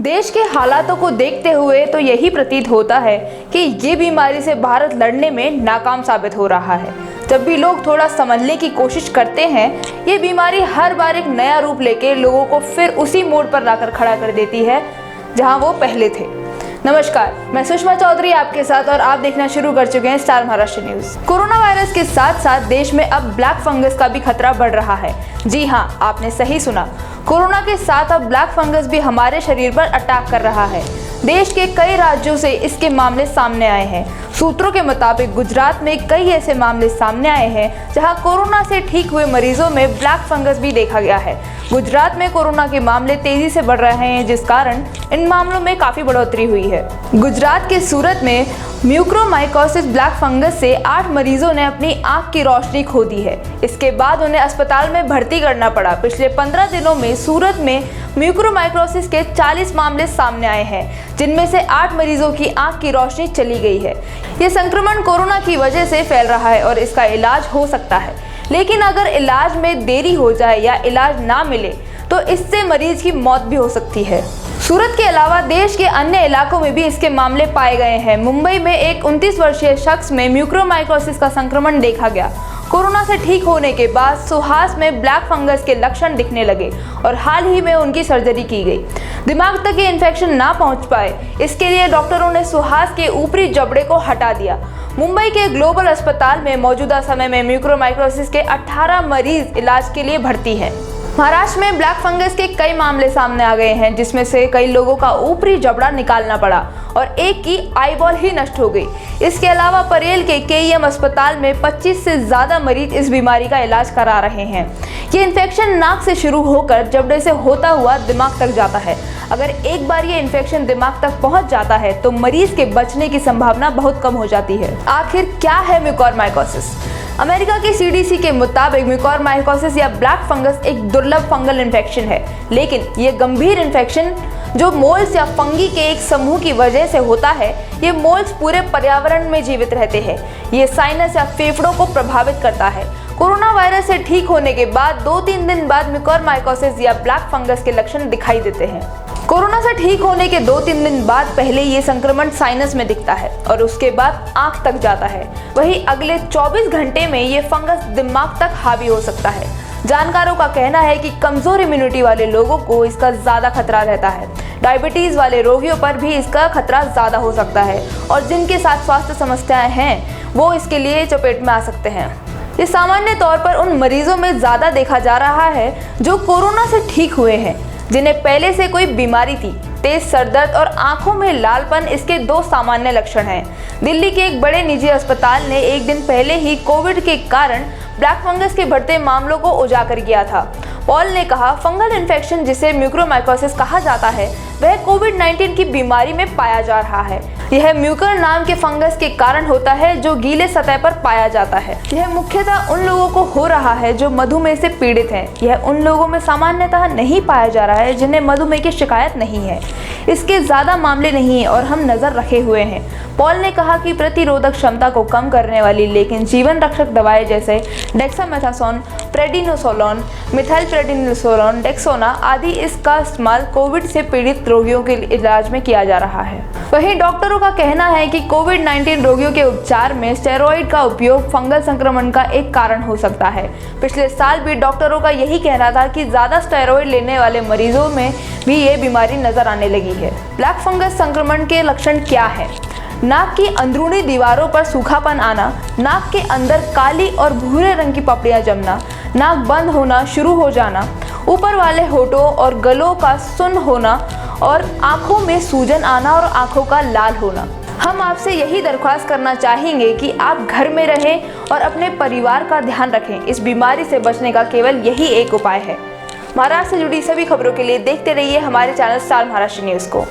देश के हालातों को देखते हुए तो यही प्रतीत होता है कि ये बीमारी से भारत लड़ने में नाकाम साबित हो रहा है। जब भी लोग थोड़ा समझने की कोशिश करते हैं, ये बीमारी हर बार एक नया रूप लेके लोगों को फिर उसी मोड़ पर लाकर खड़ा कर देती है जहां वो पहले थे। नमस्कार, मैं सुषमा चौधरी आपके साथ और आप देखना शुरू कर चुके हैं star Maharashtra news. Corona virus के साथ साथ देश में अब ब्लैक फंगस का भी खतरा बढ़ रहा है। जी हाँ, आपने सही सुना, कोरोना के साथ अब ब्लैक फंगस भी हमारे शरीर पर अटैक कर रहा है। देश के कई राज्यों से इसके मामले सामने आए हैं। सूत्रों के मुताबिक गुजरात में कई ऐसे मामले सामने आए हैं जहां कोरोना से ठीक हुए मरीजों में ब्लैक फंगस भी देखा गया है। गुजरात में कोरोना के मामले तेजी से बढ़ रहे हैं, जिस कारण इन मामलों में काफी बढ़ोतरी हुई है। गुजरात के सूरत में म्यूकोरमाइकोसिस ब्लैक फंगस से 8 मरीजों ने अपनी आंख की रोशनी खो दी है। इसके बाद उन्हें अस्पताल में भर्ती करना पड़ा। पिछले 15 दिनों में सूरत में म्यूकोरमाइकोसिस के 40 मामले सामने आए हैं, जिनमें से 8 मरीजों की आंख की रोशनी चली गई है। ये संक्रमण कोरोना की वजह से फैल रहा है और इसका इलाज हो सकता है, लेकिन अगर इलाज में देरी हो जाए या इलाज ना मिले तो इससे मरीज की मौत भी हो सकती है। सूरत के अलावा देश के अन्य इलाकों में भी इसके मामले पाए गए हैं। मुंबई में एक 29 वर्षीय शख्स में म्यूकोरमाइकोसिस का संक्रमण देखा गया। कोरोना से ठीक होने के बाद सुहास में ब्लैक फंगस के लक्षण दिखने लगे और हाल ही में उनकी सर्जरी की गई। दिमाग तक ये इन्फेक्शन ना पहुंच पाए, इसके लिए डॉक्टरों ने सुहास के ऊपरी जबड़े को हटा दिया। मुंबई के ग्लोबल अस्पताल में मौजूदा समय में म्यूकोरमाइकोसिस के 18 मरीज इलाज के लिए भर्ती हैं। महाराष्ट्र में ब्लैक फंगस के कई मामले सामने आ गए हैं, जिसमें से कई लोगों का ऊपरी जबड़ा निकालना पड़ा और एक की आईबॉल ही नष्ट हो गई। इसके अलावा परेल के केईएम अस्पताल में 25 से ज़्यादा मरीज इस बीमारी का इलाज करा रहे हैं। ये इन्फेक्शन नाक से शुरू होकर जबड़े से होता हुआ दिमाग तक जाता है। अगर एक बार ये इन्फेक्शन दिमाग तक पहुंच जाता है तो मरीज के बचने की संभावना बहुत कम हो जाती है। आखिर क्या है म्यूकोरमाइकोसिस? अमेरिका की CDC के मुताबिक म्यूकोरमाइकोसिस या ब्लैक फंगस एक दुर्लभ फंगल इन्फेक्शन है, लेकिन ये गंभीर इन्फेक्शन जो मोल्स या फंगी के एक समूह की वजह से होता है। ये मोल्स पूरे पर्यावरण में जीवित रहते हैं। ये साइनस या फेफड़ों को प्रभावित करता है। कोरोना वायरस से ठीक होने के बाद 2-3 दिन बाद म्यूकोरमाइकोसिस या ब्लैक फंगस के लक्षण दिखाई देते हैं। कोरोना से ठीक होने के 2-3 दिन बाद पहले ये संक्रमण साइनस में दिखता है और उसके बाद आंख तक जाता है। वहीं अगले 24 घंटे में ये फंगस दिमाग तक हावी हो सकता है। जानकारों का कहना है कि कमजोर इम्यूनिटी वाले लोगों को इसका ज्यादा खतरा रहता है। डायबिटीज वाले रोगियों पर भी इसका खतरा ज्यादा हो सकता है और जिनके साथ स्वास्थ्य समस्याएं हैं वो इसके लिए चपेट में आ सकते हैं। ये सामान्य तौर पर उन मरीजों में ज्यादा देखा जा रहा है जो कोरोना से ठीक हुए हैं, जिन्हें पहले से कोई बीमारी थी। तेज सरदर्द और आंखों में लालपन इसके 2 सामान्य लक्षण हैं। दिल्ली के एक बड़े निजी अस्पताल ने एक दिन पहले ही कोविड के कारण ब्लैक फंगस के बढ़ते मामलों को उजागर किया था। पॉल ने कहा, फंगल इन्फेक्शन जिसे म्यूकोरमाइकोसिस कहा जाता है वह कोविड-19 की बीमारी में पाया जा रहा है। यह म्यूकर नाम के फंगस के कारण होता है जो गीले सतह पर पाया जाता है। यह मुख्यतः उन लोगों को हो रहा है जो मधुमेह से पीड़ित हैं। यह उन लोगों में सामान्यतः नहीं पाया जा रहा है जिन्हें मधुमेह की शिकायत नहीं है। इसके ज़्यादा मामले नहीं है और हम नज़र रखे हुए हैं। पॉल ने कहा कि प्रतिरोधक क्षमता को कम करने वाली लेकिन जीवन रक्षक दवाएं जैसे डेक्सामेथासोन, प्रेडिनिसोलोन, मिथाइलप्रेडिनिसोलोन, डेक्सोना आदि इसका इस्तेमाल कोविड से पीड़ित रोगियों के इलाज में किया जा रहा है। वहीं डॉक्टरों का कहना है कि कोविड-19 रोगियों के उपचार में स्टेरॉइड का उपयोग फंगल संक्रमण का एक कारण हो सकता है। पिछले साल भी डॉक्टरों का यही कहना था कि ज़्यादा स्टेरॉइड लेने वाले मरीजों में भी ये बीमारी नजर आने लगी है। ब्लैक फंगस संक्रमण के लक्षण क्या है? नाक की अंदरूनी दीवारों पर सूखापन आना, नाक के अंदर काली और भूरे रंग की पपड़ियां जमना, नाक बंद होना शुरू हो जाना, ऊपर वाले होठों और गलों का सुन्न होना और आंखों में सूजन आना और आंखों का लाल होना। हम आपसे यही दरख्वास्त करना चाहेंगे कि आप घर में रहें और अपने परिवार का ध्यान रखें। इस बीमारी से बचने का केवल यही एक उपाय है। महाराष्ट्र से जुड़ी सभी खबरों के लिए देखते रहिए हमारे चैनल स्टार महाराष्ट्र न्यूज़ को।